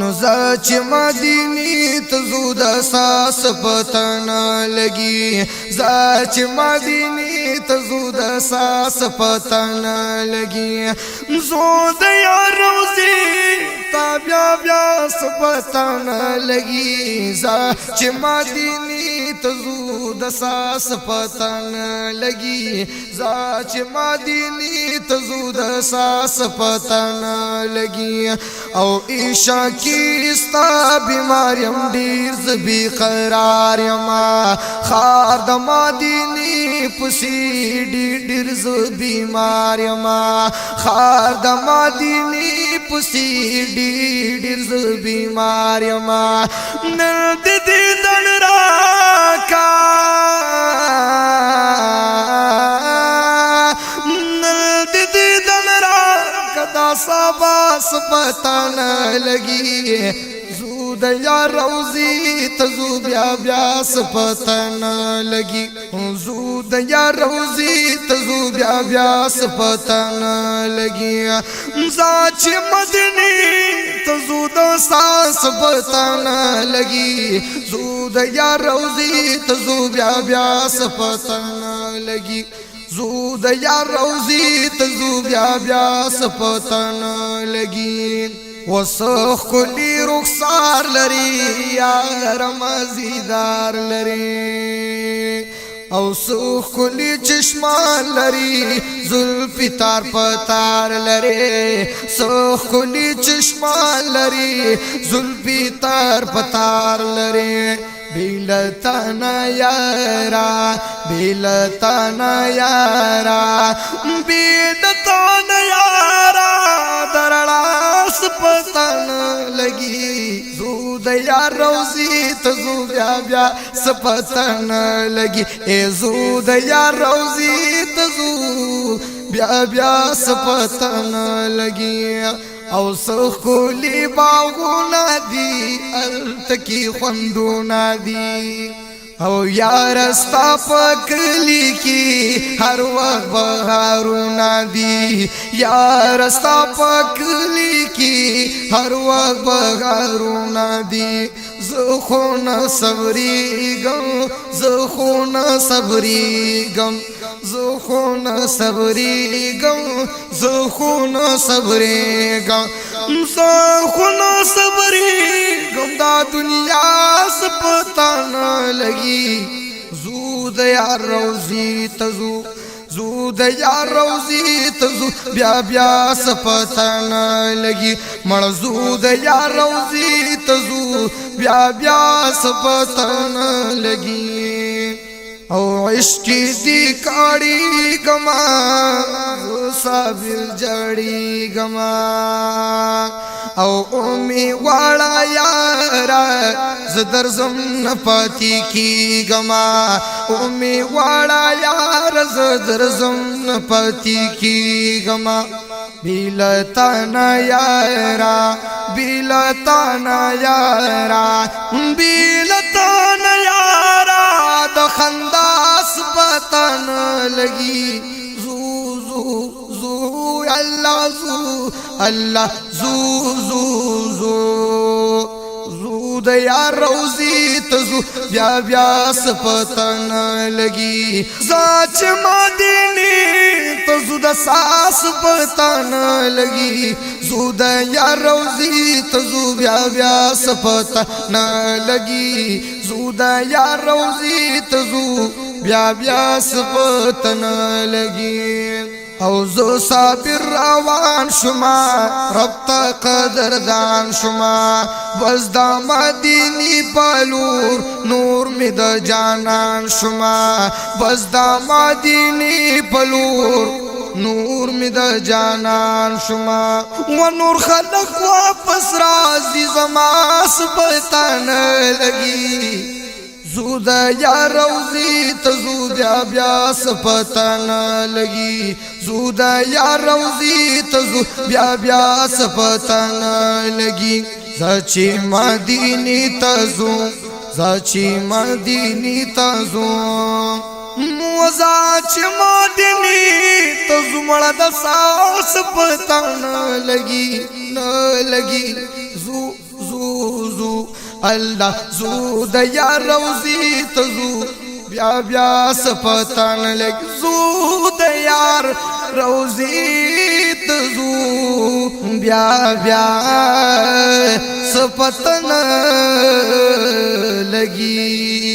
نزاچ مدینی تزود اساس پتن لگی زاچ مدینی تزود اساس پتن لگی زود یا روزی تابیا بیا سپتن لگی زاچ مدینی تزود اساس پتن لگی زاچ مدینی تزود اساس پتن لگی او عشا کی استا بیماریم دیر زبی قرار یما خار د مدینی پسی دیر زبی بیمار یما خار د مدینی پسی دیر زبی بیمار یما نرد دیدن را کا سباس پتن لگی زود یا روزی تزو بیا بیا سپتن لگی زود یا روزی تزو بیا بیا سپتن لگی زاچ مدنی تزو د ساس پتن لگی زود یا روزی تزو بیا بیا سپتن لگی زود یا روزی تزو بیا بیا سپتن لگی وسخ کلی رخسار لري یا رمزیدار لري او سخ کلی چشمان لري زلفی تار پتار لري سخ کلی چشمان لري زلفی تار پتار لري بیلتانا یارا بیلتانا یارا بیلتانا یارا درڑاس پتن لگی زود یا روزی تزو بیا بیا سپتن لگی اے زود یا روزی تزو بیا بیا سپتن لگی او سخ کولی باغونا دی التکی خوندونا دی او یار استا پکلی کی ہر وقت بہارونا دی یار استا پکلی کی ہر وقت بہارونا دی زخون صبری گم زخون صبری گم زخون صبری گم زخون صبری گم زخون صبری گم دا دنیا سپتن لگی زود یا روزی تزو زود یا روزی تزو بیا بیا سپتن لگی مڑ زود یا روزی تزو بیا بیا سپتن لگی او عشقی دی کاری گما صابر جڑی گما او امی واڑا یارا زدر زم نپاتی کی گما امی واڑا یارا زدر زم نپاتی کی گما بیلتانا یارا بیلتانا یارا بیلتانا یارا دخنداس پتن لگی زو زو زو اللہ زو اللہ زو زو زو زود یا روزی تزو بیا بیا سپتن لگی زاچ مدینی تزو د ساس پتن لگی زود یا روزی تزو بیا بیا سپتن لگی زود یا روزی تزو بیا بیا سپتن لگی او زو صابر روان شما رب تا قدردان شما بس دا مدینی پلور نور می دا جانان شما بس دا مدینی پلور نور می دا جانان شما و نور خلق واپس رازی زما سپتن لگی زود یا روزی تزود یا بیا سپتن لگی زود یا روزی تزود بیا بیا سپتن لگی زاچی مدینی تزو زاچی مدینی تزو موزاچ مدینی تزو مڑا دا ساس پتن لگی ن لگی زو زو الله زو د یار روزی تزو بیا بیا سپتن لګ زو د یار روزی تزو بیا بیا سپتن لګي